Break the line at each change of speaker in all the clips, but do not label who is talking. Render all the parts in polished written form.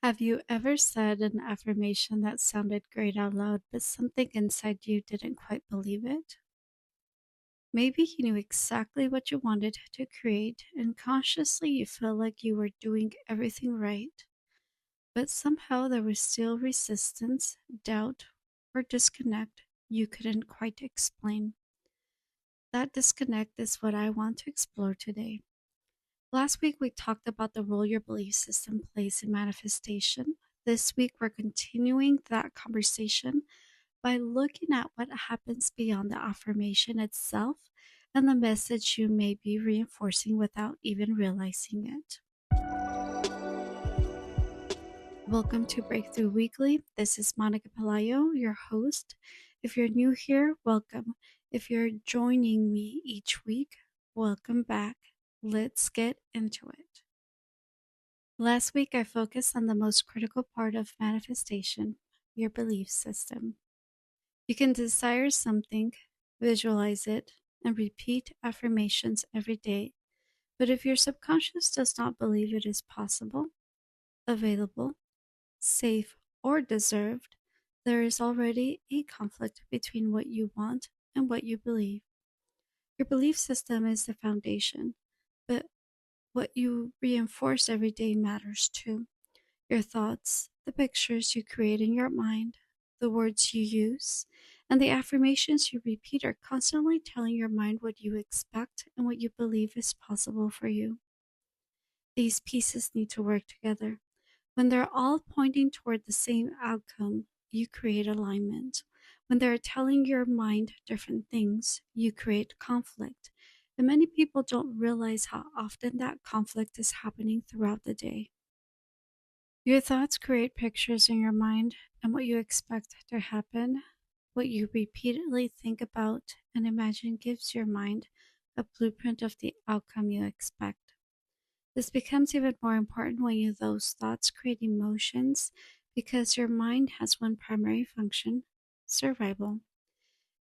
Have you ever said an affirmation that sounded great out loud, but something inside you didn't quite believe it? Maybe you knew exactly what you wanted to create, and consciously you felt like you were doing everything right, but somehow there was still resistance, doubt, or disconnect you couldn't quite explain. That disconnect is what I want to explore today. Last week, we talked about the role your belief system plays in manifestation. This week, we're continuing that conversation by looking at what happens beyond the affirmation itself and the message you may be reinforcing without even realizing it. Welcome to Breakthrough Weekly. This is Monica Pelayo, your host. If you're new here, welcome. If you're joining me each week, welcome back. Let's get into it. Last week, I focused on the most critical part of manifestation, your belief system. You can desire something, visualize it, and repeat affirmations every day. But if your subconscious does not believe it is possible, available, safe, or deserved, there is already a conflict between what you want and what you believe. Your belief system is the foundation, but what you reinforce every day matters too. Your thoughts, the pictures you create in your mind, the words you use, and the affirmations you repeat are constantly telling your mind what you expect and what you believe is possible for you. These pieces need to work together. When they're all pointing toward the same outcome, you create alignment. When they're telling your mind different things, you create conflict. And many people don't realize how often that conflict is happening throughout the day. Your thoughts create pictures in your mind, and what you expect to happen, what you repeatedly think about and imagine gives your mind a blueprint of the outcome you expect. This becomes even more important when those thoughts create emotions because your mind has one primary function: survival.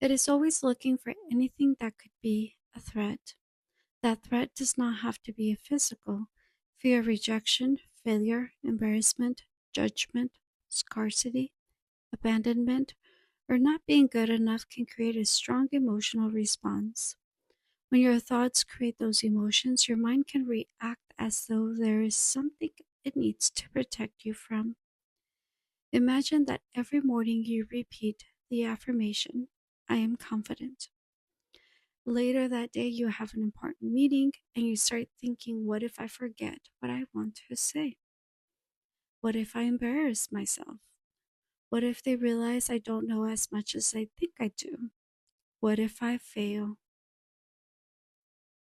It is always looking for anything that could be a threat. That threat does not have to be a physical. Fear of rejection, failure, embarrassment, judgment, scarcity, abandonment, or not being good enough can create a strong emotional response. When your thoughts create those emotions, your mind can react as though there is something it needs to protect you from. Imagine that every morning you repeat the affirmation, I am confident. Later that day, you have an important meeting and you start thinking, what if I forget what I want to say? What if I embarrass myself? What if they realize I don't know as much as I think I do? What if I fail?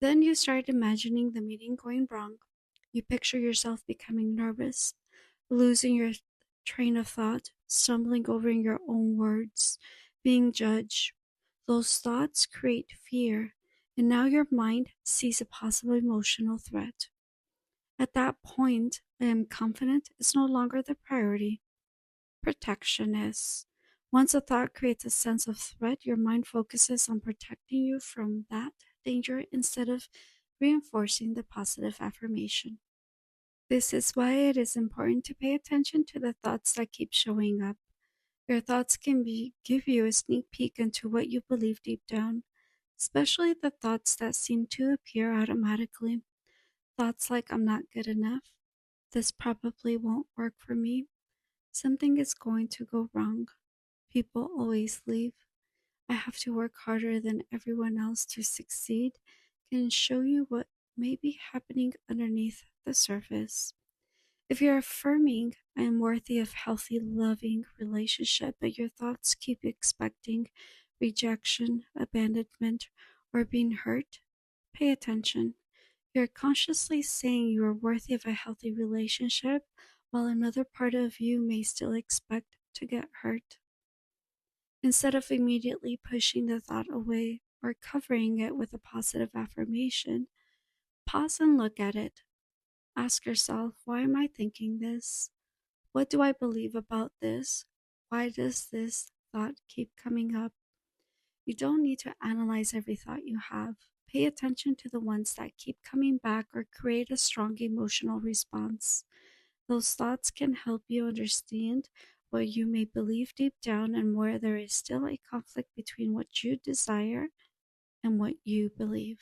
Then you start imagining the meeting going wrong. You picture yourself becoming nervous, losing your train of thought, stumbling over your own words, being judged. Those thoughts create fear, and now your mind sees a possible emotional threat. At that point, I am confident is no longer the priority. Protection is. Once a thought creates a sense of threat, your mind focuses on protecting you from that danger instead of reinforcing the positive affirmation. This is why it is important to pay attention to the thoughts that keep showing up. Your thoughts can give you a sneak peek into what you believe deep down, especially the thoughts that seem to appear automatically. Thoughts like, I'm not good enough, this probably won't work for me, something is going to go wrong, people always leave, I have to work harder than everyone else to succeed, can show you what may be happening underneath the surface. If you're affirming, I am worthy of healthy, loving relationship, but your thoughts keep expecting rejection, abandonment, or being hurt, pay attention. You're consciously saying you are worthy of a healthy relationship, while another part of you may still expect to get hurt. Instead of immediately pushing the thought away or covering it with a positive affirmation, pause and look at it. Ask yourself, why am I thinking this? What do I believe about this? Why does this thought keep coming up? You don't need to analyze every thought you have. Pay attention to the ones that keep coming back or create a strong emotional response. Those thoughts can help you understand what you may believe deep down and where there is still a conflict between what you desire and what you believe.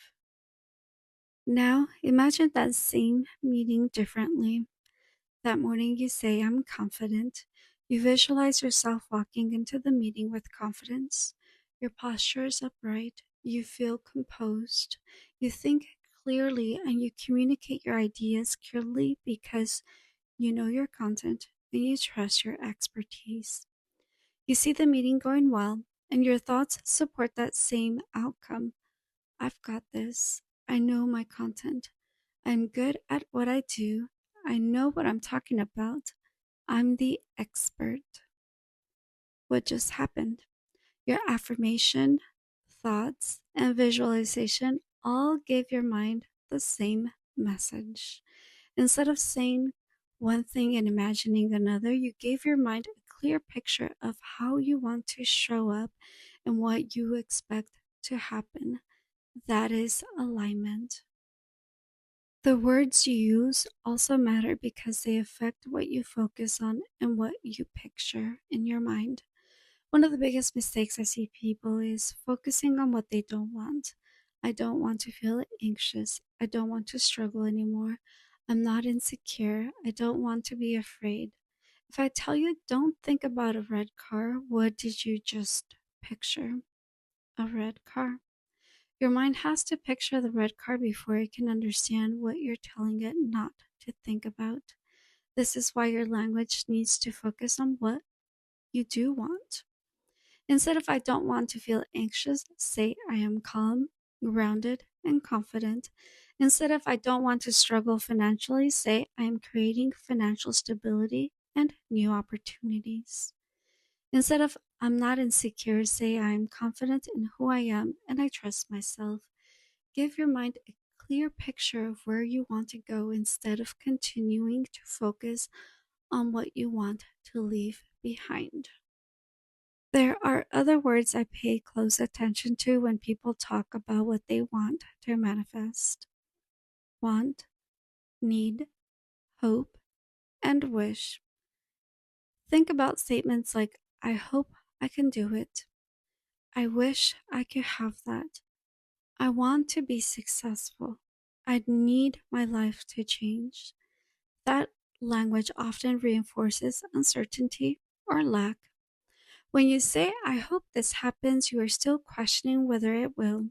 Now, imagine that same meeting differently. That morning, you say, I'm confident. You visualize yourself walking into the meeting with confidence. Your posture is upright. You feel composed. You think clearly and you communicate your ideas clearly because you know your content and you trust your expertise. You see the meeting going well, and your thoughts support that same outcome. I've got this. I know my content. I'm good at what I do. I know what I'm talking about. I'm the expert. What just happened? Your affirmation, thoughts, and visualization all gave your mind the same message. Instead of saying one thing and imagining another, you gave your mind a clear picture of how you want to show up and what you expect to happen. That is alignment. The words you use also matter because they affect what you focus on and what you picture in your mind. One of the biggest mistakes I see people is focusing on what they don't want. I don't want to feel anxious. I don't want to struggle anymore. I'm not insecure. I don't want to be afraid. If I tell you don't think about a red car, what did you just picture? A red car. Your mind has to picture the red car before it can understand what you're telling it not to think about. This is why your language needs to focus on what you do want. Instead of I don't want to feel anxious, say I am calm, grounded, and confident. Instead of I don't want to struggle financially, say I am creating financial stability and new opportunities. Instead of I'm not insecure, say I am confident in who I am and I trust myself. Give your mind a clear picture of where you want to go instead of continuing to focus on what you want to leave behind. There are other words I pay close attention to when people talk about what they want to manifest: want, need, hope, and wish. Think about statements like, I hope I can do it. I wish I could have that. I want to be successful. I need my life to change. That language often reinforces uncertainty or lack. When you say, I hope this happens, you are still questioning whether it will.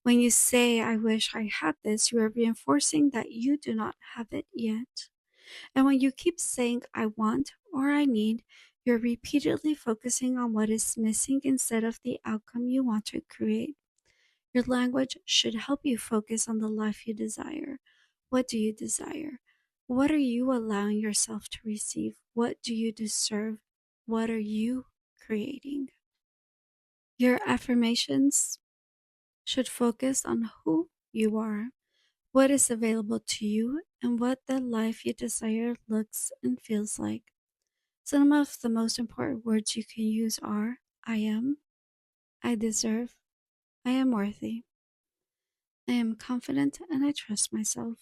When you say, I wish I had this, you are reinforcing that you do not have it yet. And when you keep saying, I want or I need, you're repeatedly focusing on what is missing instead of the outcome you want to create. Your language should help you focus on the life you desire. What do you desire? What are you allowing yourself to receive? What do you deserve? What are you creating? Your affirmations should focus on who you are, what is available to you, and what the life you desire looks and feels like. Some of the most important words you can use are I am, I deserve, I am worthy, I am confident and I trust myself.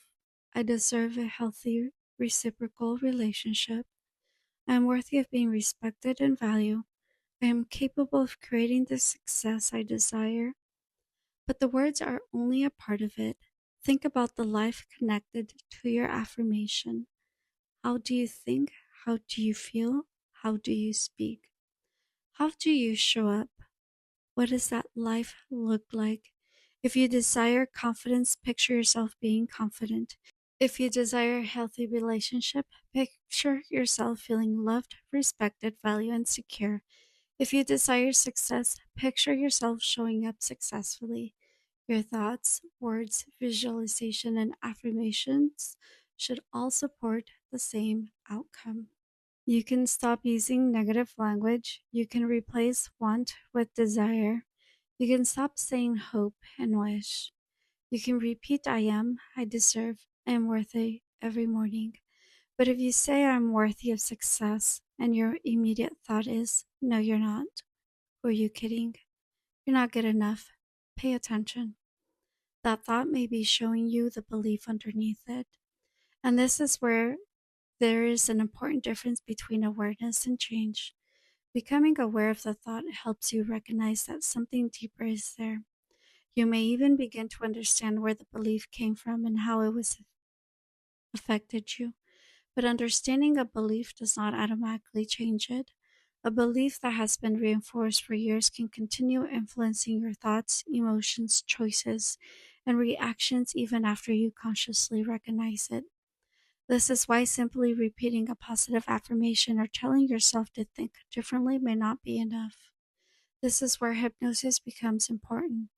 I deserve a healthy, reciprocal relationship. I am worthy of being respected and valued. I am capable of creating the success I desire. But the words are only a part of it. Think about the life connected to your affirmation. How do you think? How do you feel? How do you speak? How do you show up? What does that life look like? If you desire confidence, picture yourself being confident. If you desire a healthy relationship, picture yourself feeling loved, respected, valued, and secure. If you desire success, picture yourself showing up successfully. Your thoughts, words, visualization, and affirmations should all support the same outcome. You can stop using negative language. You can replace want with desire. You can stop saying hope and wish. You can repeat I am, I deserve, I am worthy every morning. But if you say I'm worthy of success and your immediate thought is, no, you're not, who are you kidding? You're not good enough. Pay attention. That thought may be showing you the belief underneath it. And this is where There is an important difference between awareness and change. Becoming aware of the thought helps you recognize that something deeper is there. You may even begin to understand where the belief came from and how it was affected you. But understanding a belief does not automatically change it. A belief that has been reinforced for years can continue influencing your thoughts, emotions, choices, and reactions even after you consciously recognize it. This is why simply repeating a positive affirmation or telling yourself to think differently may not be enough. This is where hypnosis becomes important.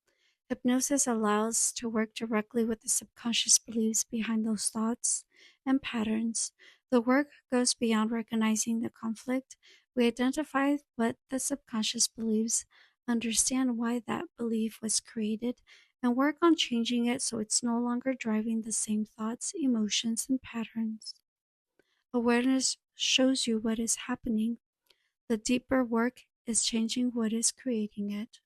Hypnosis allows to work directly with the subconscious beliefs behind those thoughts and patterns. The work goes beyond recognizing the conflict. We identify what the subconscious believes, understand why that belief was created, and work on changing it so it's no longer driving the same thoughts, emotions, and patterns. Awareness shows you what is happening. The deeper work is changing what is creating it.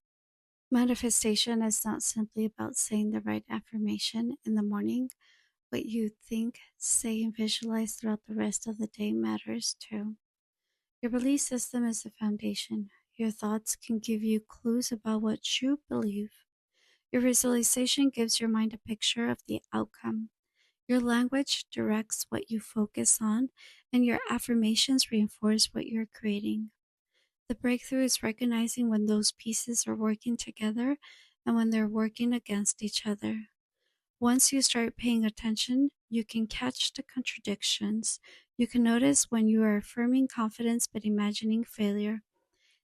Manifestation is not simply about saying the right affirmation in the morning. What you think, say, and visualize throughout the rest of the day matters too. Your belief system is the foundation. Your thoughts can give you clues about what you believe. Your visualization gives your mind a picture of the outcome. Your language directs what you focus on, and your affirmations reinforce what you're creating. The breakthrough is recognizing when those pieces are working together and when they're working against each other. Once you start paying attention, you can catch the contradictions. You can notice when you are affirming confidence but imagining failure,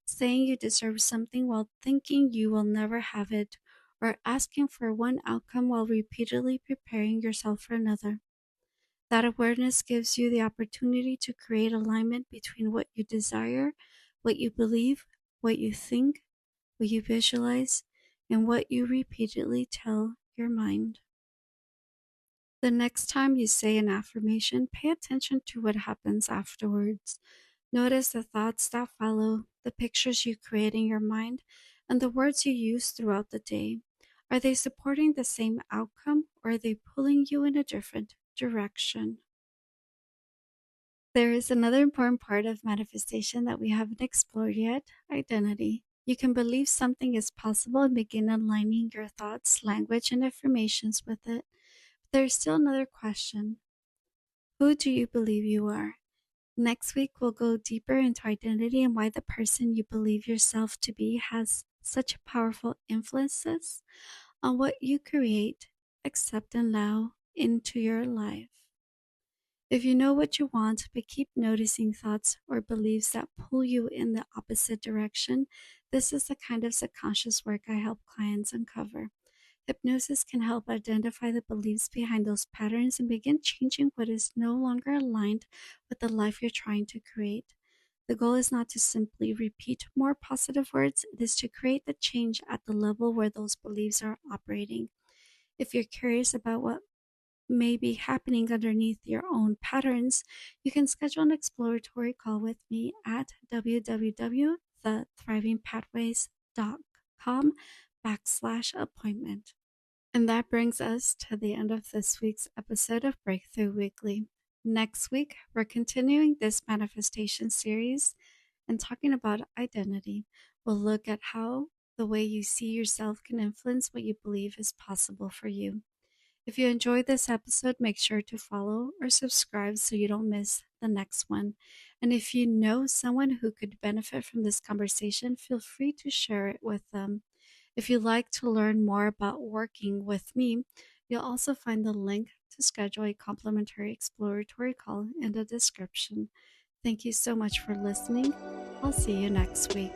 saying you deserve something while thinking you will never have it, or asking for one outcome while repeatedly preparing yourself for another. That awareness gives you the opportunity to create alignment between what you desire, what you believe, what you think, what you visualize, and what you repeatedly tell your mind. The next time you say an affirmation, pay attention to what happens afterwards. Notice the thoughts that follow, the pictures you create in your mind, and the words you use throughout the day. Are they supporting the same outcome, or are they pulling you in a different direction? There is another important part of manifestation that we haven't explored yet: identity. You can believe something is possible and begin aligning your thoughts, language, and affirmations with it. But there's still another question: who do you believe you are? Next week, we'll go deeper into identity and why the person you believe yourself to be has such powerful influences on what you create, accept, and allow into your life. If you know what you want, but keep noticing thoughts or beliefs that pull you in the opposite direction, this is the kind of subconscious work I help clients uncover. Hypnosis can help identify the beliefs behind those patterns and begin changing what is no longer aligned with the life you're trying to create. The goal is not to simply repeat more positive words, it is to create the change at the level where those beliefs are operating. If you're curious about what may be happening underneath your own patterns, you can schedule an exploratory call with me at www.thrivingpathways.com/appointment. And that brings us to the end of this week's episode of Breakthrough Weekly. Next week, we're continuing this manifestation series and talking about identity. We'll look at how the way you see yourself can influence what you believe is possible for you. If you enjoyed this episode, make sure to follow or subscribe so you don't miss the next one. And if you know someone who could benefit from this conversation, feel free to share it with them. If you'd like to learn more about working with me, you'll also find the link to schedule a complimentary exploratory call in the description. Thank you so much for listening. I'll see you next week.